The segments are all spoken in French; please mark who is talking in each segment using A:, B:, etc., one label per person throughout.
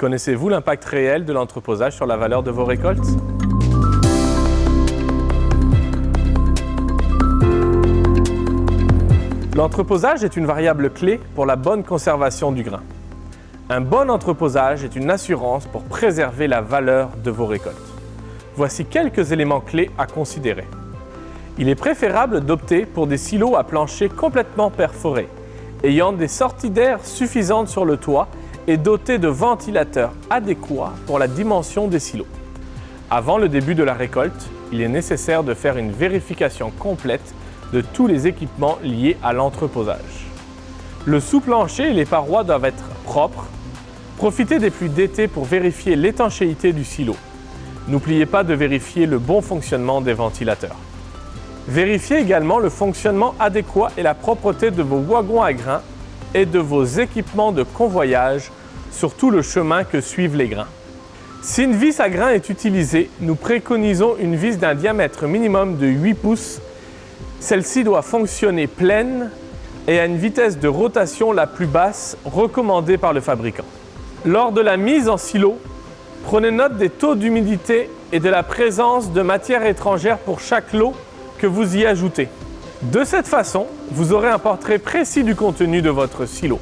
A: Connaissez-vous l'impact réel de l'entreposage sur la valeur de vos récoltes? L'entreposage est une variable clé pour la bonne conservation du grain. Un bon entreposage est une assurance pour préserver la valeur de vos récoltes. Voici quelques éléments clés à considérer. Il est préférable d'opter pour des silos à plancher complètement perforés, ayant des sorties d'air suffisantes sur le toit et dotés de ventilateurs adéquats pour la dimension des silos. Avant le début de la récolte, il est nécessaire de faire une vérification complète de tous les équipements liés à l'entreposage. Le sous-plancher et les parois doivent être propres. Profitez des pluies d'été pour vérifier l'étanchéité du silo. N'oubliez pas de vérifier le bon fonctionnement des ventilateurs. Vérifiez également le fonctionnement adéquat et la propreté de vos wagons à grains et de vos équipements de convoyage sur tout le chemin que suivent les grains. Si une vis à grains est utilisée, nous préconisons une vis d'un diamètre minimum de 8 pouces. Celle-ci doit fonctionner pleine et à une vitesse de rotation la plus basse recommandée par le fabricant. Lors de la mise en silo, prenez note des taux d'humidité et de la présence de matières étrangères pour chaque lot que vous y ajoutez. De cette façon, vous aurez un portrait précis du contenu de votre silo.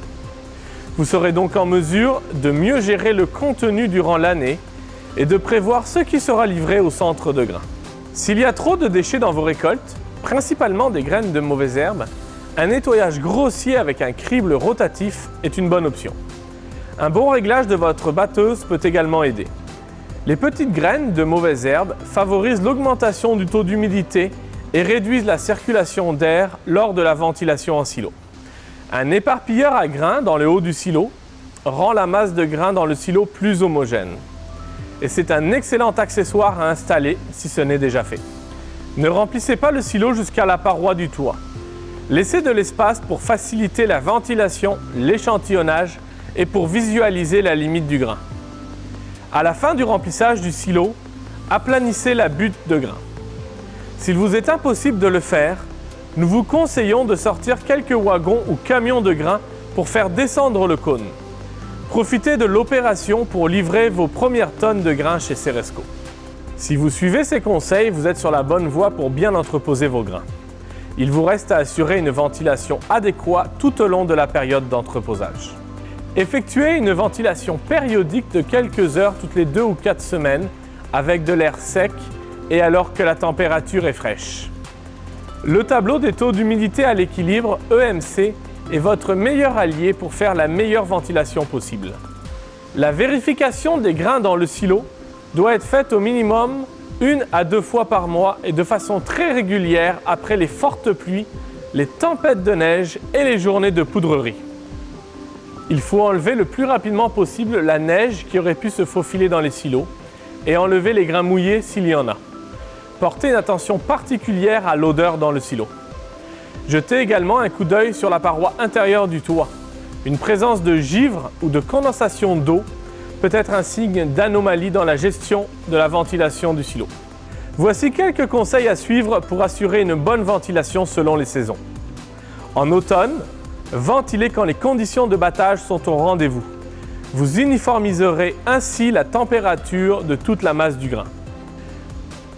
A: Vous serez donc en mesure de mieux gérer le contenu durant l'année et de prévoir ce qui sera livré au centre de grains. S'il y a trop de déchets dans vos récoltes, principalement des graines de mauvaises herbes, un nettoyage grossier avec un crible rotatif est une bonne option. Un bon réglage de votre batteuse peut également aider. Les petites graines de mauvaises herbes favorisent l'augmentation du taux d'humidité et réduisent la circulation d'air lors de la ventilation en silo. Un éparpilleur à grains dans le haut du silo rend la masse de grains dans le silo plus homogène. Et c'est un excellent accessoire à installer si ce n'est déjà fait. Ne remplissez pas le silo jusqu'à la paroi du toit. Laissez de l'espace pour faciliter la ventilation, l'échantillonnage et pour visualiser la limite du grain. À la fin du remplissage du silo, aplanissez la butte de grain. S'il vous est impossible de le faire, nous vous conseillons de sortir quelques wagons ou camions de grains pour faire descendre le cône. Profitez de l'opération pour livrer vos premières tonnes de grains chez Ceresco. Si vous suivez ces conseils, vous êtes sur la bonne voie pour bien entreposer vos grains. Il vous reste à assurer une ventilation adéquate tout au long de la période d'entreposage. Effectuez une ventilation périodique de quelques heures toutes les 2 ou 4 semaines avec de l'air sec et alors que la température est fraîche. Le tableau des taux d'humidité à l'équilibre EMC est votre meilleur allié pour faire la meilleure ventilation possible. La vérification des grains dans le silo doit être faite au minimum 1 à 2 fois par mois et de façon très régulière après les fortes pluies, les tempêtes de neige et les journées de poudrerie. Il faut enlever le plus rapidement possible la neige qui aurait pu se faufiler dans les silos et enlever les grains mouillés s'il y en a. Portez une attention particulière à l'odeur dans le silo. Jetez également un coup d'œil sur la paroi intérieure du toit. Une présence de givre ou de condensation d'eau peut être un signe d'anomalie dans la gestion de la ventilation du silo. Voici quelques conseils à suivre pour assurer une bonne ventilation selon les saisons. En automne, ventilez quand les conditions de battage sont au rendez-vous. Vous uniformiserez ainsi la température de toute la masse du grain.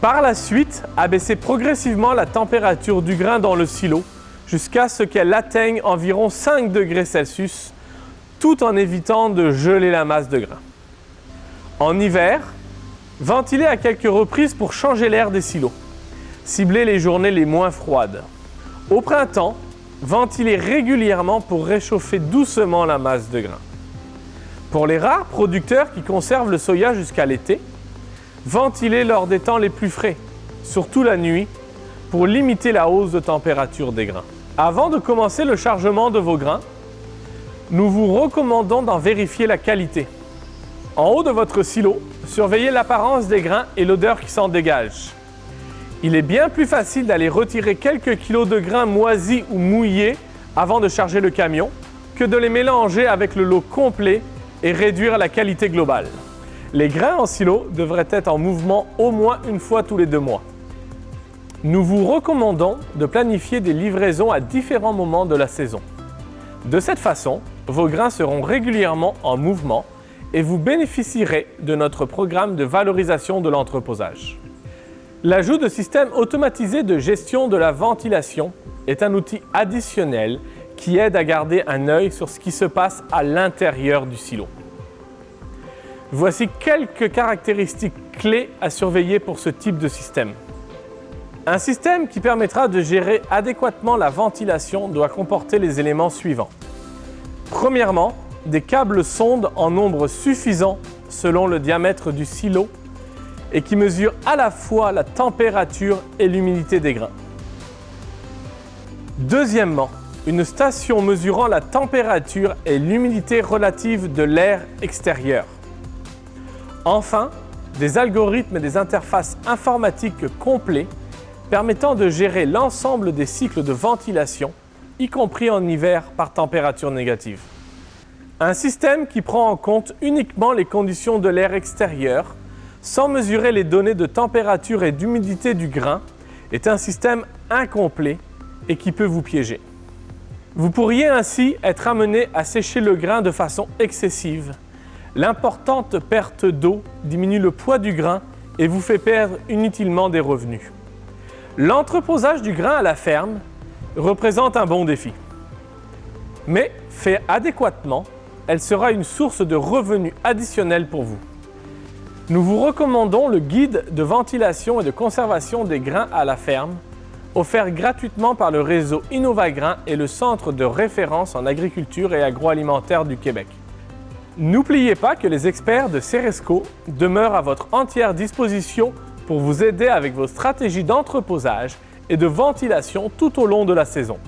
A: Par la suite, abaissez progressivement la température du grain dans le silo jusqu'à ce qu'elle atteigne environ 5 degrés Celsius, tout en évitant de geler la masse de grain. En hiver, ventilez à quelques reprises pour changer l'air des silos. Ciblez les journées les moins froides. Au printemps, ventilez régulièrement pour réchauffer doucement la masse de grain. Pour les rares producteurs qui conservent le soya jusqu'à l'été, ventilez lors des temps les plus frais, surtout la nuit, pour limiter la hausse de température des grains. Avant de commencer le chargement de vos grains, nous vous recommandons d'en vérifier la qualité. En haut de votre silo, surveillez l'apparence des grains et l'odeur qui s'en dégage. Il est bien plus facile d'aller retirer quelques kilos de grains moisis ou mouillés avant de charger le camion que de les mélanger avec le lot complet et réduire la qualité globale. Les grains en silo devraient être en mouvement au moins une fois tous les 2 mois. Nous vous recommandons de planifier des livraisons à différents moments de la saison. De cette façon, vos grains seront régulièrement en mouvement et vous bénéficierez de notre programme de valorisation de l'entreposage. L'ajout de systèmes automatisés de gestion de la ventilation est un outil additionnel qui aide à garder un œil sur ce qui se passe à l'intérieur du silo. Voici quelques caractéristiques clés à surveiller pour ce type de système. Un système qui permettra de gérer adéquatement la ventilation doit comporter les éléments suivants. Premièrement, des câbles sondes en nombre suffisant selon le diamètre du silo et qui mesurent à la fois la température et l'humidité des grains. Deuxièmement, une station mesurant la température et l'humidité relative de l'air extérieur. Enfin, des algorithmes et des interfaces informatiques complets permettant de gérer l'ensemble des cycles de ventilation, y compris en hiver par température négative. Un système qui prend en compte uniquement les conditions de l'air extérieur, sans mesurer les données de température et d'humidité du grain, est un système incomplet et qui peut vous piéger. Vous pourriez ainsi être amené à sécher le grain de façon excessive. L'importante perte d'eau diminue le poids du grain et vous fait perdre inutilement des revenus. L'entreposage du grain à la ferme représente un bon défi. Mais fait adéquatement, elle sera une source de revenus additionnels pour vous. Nous vous recommandons le guide de ventilation et de conservation des grains à la ferme, offert gratuitement par le réseau Innovagrain et le Centre de référence en agriculture et agroalimentaire du Québec. N'oubliez pas que les experts de Ceresco demeurent à votre entière disposition pour vous aider avec vos stratégies d'entreposage et de ventilation tout au long de la saison.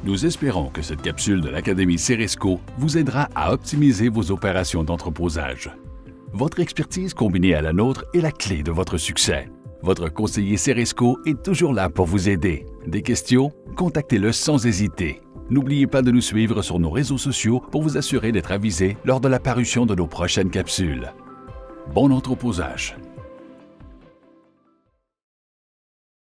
B: Nous espérons que cette capsule de l'Académie Ceresco vous aidera à optimiser vos opérations d'entreposage. Votre expertise combinée à la nôtre est la clé de votre succès. Votre conseiller Ceresco est toujours là pour vous aider. Des questions? Contactez-le sans hésiter. N'oubliez pas de nous suivre sur nos réseaux sociaux pour vous assurer d'être avisé lors de la parution de nos prochaines capsules. Bon entreposage!